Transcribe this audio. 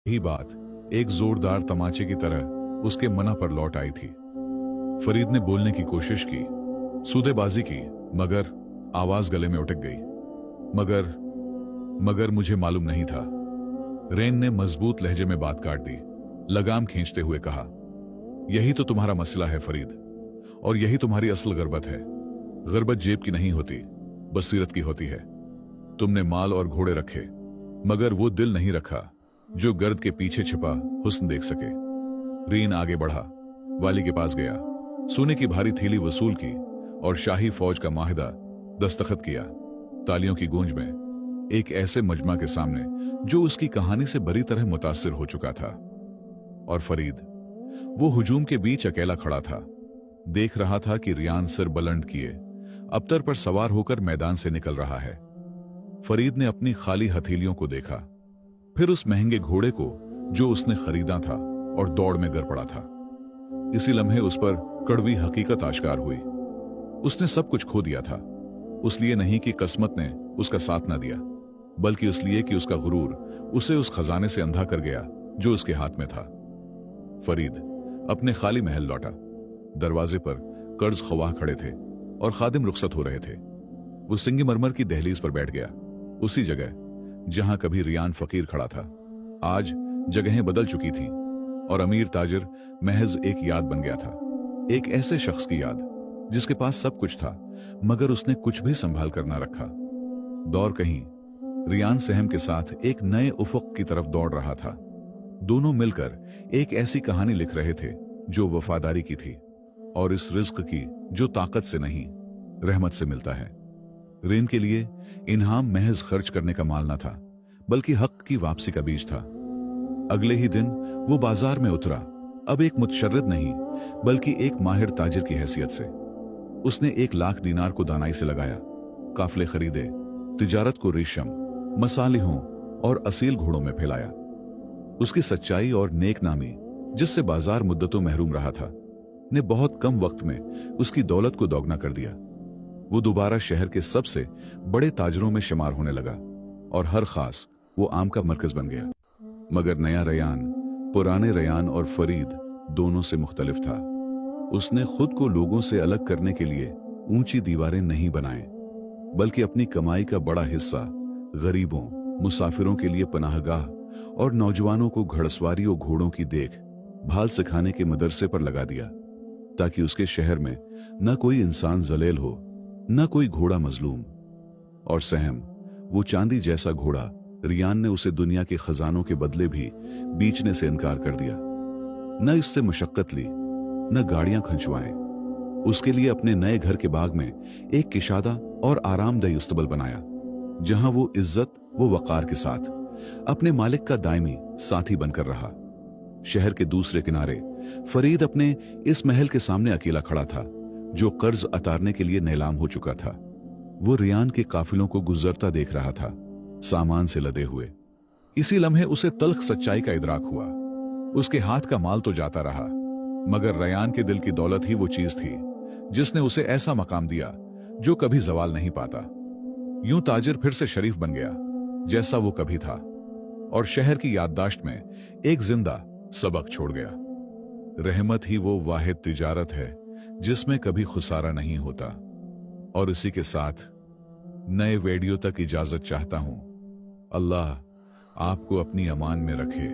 यही बात एक जोरदार तमाचे की तरह उसके मना पर लौट आई थी। फरीद ने बोलने की कोशिश की, सूदेबाजी की, मगर आवाज गले में उटक गई। मगर मगर मुझे मालूम नहीं था। रेन ने मजबूत लहजे में बात काट दी, लगाम खींचते हुए कहा, यही तो तुम्हारा मसला है फरीद, और यही तुम्हारी असल गुर्बत है। गुर्बत जेब की नहीं होती, बसीरत की होती है। तुमने माल और घोड़े रखे, मगर वो दिल नहीं रखा जो गर्द के पीछे छिपा हुस्न देख सके। रीन आगे बढ़ा, वाली के पास गया, सोने की भारी थैली वसूल की और शाही फौज का माहिदा दस्तखत किया। तालियों की गूंज में एक ऐसे मजमा के सामने जो उसकी कहानी से बड़ी तरह मुतासिर हो चुका था। और फरीद वो हुजूम के बीच अकेला खड़ा था, देख रहा था कि रियान सिर बुलंद किए अबतर पर सवार होकर मैदान से निकल रहा है। फरीद ने अपनी खाली हथेलियों को देखा, फिर उस महंगे घोड़े को जो उसने खरीदा था और दौड़ में गिर पड़ा था। इसी लम्हे उस पर कड़वी हकीकत आश्कार हुई। उसने सब कुछ खो दिया था, उसलिए नहीं कि किस्मत ने उसका साथ न दिया, बल्कि इसलिए कि उसका गुरूर उसे उस खजाने से अंधा कर गया जो उसके हाथ में था। फरीद अपने खाली महल लौटा। दरवाजे पर कर्ज ख्वाह खड़े थे और खादिम रुखसत हो रहे थे। वो सिंगमरमर की दहलीज पर बैठ गया, उसी जगह जहां कभी रियान फकीर खड़ा था। आज जगहें बदल चुकी थीं और अमीर ताजिर महज एक याद बन गया था, एक ऐसे शख्स की याद जिसके पास सब कुछ था मगर उसने कुछ भी संभाल कर ना रखा। दौर कहीं रियान सहम के साथ एक नए उफक की तरफ दौड़ रहा था। दोनों मिलकर एक ऐसी कहानी लिख रहे थे जो वफादारी की थी और इस रिस्क की जो ताकत से नहीं रहमत से मिलता है। रेन के लिए इनाम महज खर्च करने का माल न था, बल्कि हक की वापसी का बीज था। अगले ही दिन वो बाजार में उतरा, अब एक मुतशर्रिद नहीं बल्कि एक माहिर ताजिर की हैसियत से। उसने 1 लाख दीनार को दानाई से लगाया, काफले खरीदे, तिजारत को रेशम, मसालिहों और असील घोड़ों में फैलाया। उसकी सच्चाई और नेक नामी, जिससे बाजार मुद्दतों महरूम रहा था, ने बहुत कम वक्त में उसकी दौलत को दोगुना कर दिया। वो दोबारा शहर के सबसे बड़े ताजरों में शुमार होने लगा और हर खास वो आम का मरकज बन गया। मगर नया रयान पुराने रयान और फरीद दोनों से मुख्तलिफ था। उसने खुद को लोगों से अलग करने के लिए ऊंची दीवारें नहीं बनाए, बल्कि अपनी कमाई का बड़ा हिस्सा गरीबों, मुसाफिरों के लिए पनाहगाह और नौजवानों को घड़सवारी और घोड़ों की देख भाल सिखाने के मदरसे पर लगा दिया, ताकि उसके शहर में न कोई इंसान जलेल हो, न कोई घोड़ा मजलूम। और सहम, वो चांदी जैसा घोड़ा, रियान ने उसे दुनिया के खजानों के बदले भी बेचने से इनकार कर दिया। न इससे मुशक्कत ली, न गाड़ियां खंचवाएं। उसके लिए अपने नए घर के बाग में एक किशादा और आरामदेह इस्तबल बनाया, जहां वो इज्जत व वकार के साथ अपने मालिक का दायमी साथी बनकर रहा। शहर के दूसरे किनारे फरीद अपने इस महल के सामने अकेला खड़ा था, जो कर्ज अतारने के लिए नीलाम हो चुका था। वो रियान के काफिलों को गुजरता देख रहा था, सामान से लदे हुए। इसी लम्हे उसे तल्ख सच्चाई का इदराक हुआ। उसके हाथ का माल तो जाता रहा, मगर रयान के दिल की दौलत ही वो चीज थी जिसने उसे ऐसा मकाम दिया जो कभी जवाल नहीं पाता। यूं ताजिर फिर से शरीफ बन गया जैसा वो कभी था, और शहर की याददाश्त में एक जिंदा सबक छोड़ गया। रहमत ही वो वाहिद तिजारत है जिसमें कभी खुसारा नहीं होता। और इसी के साथ नए वीडियो तक इजाजत चाहता हूं। अल्लाह आपको अपनी अमान में रखे।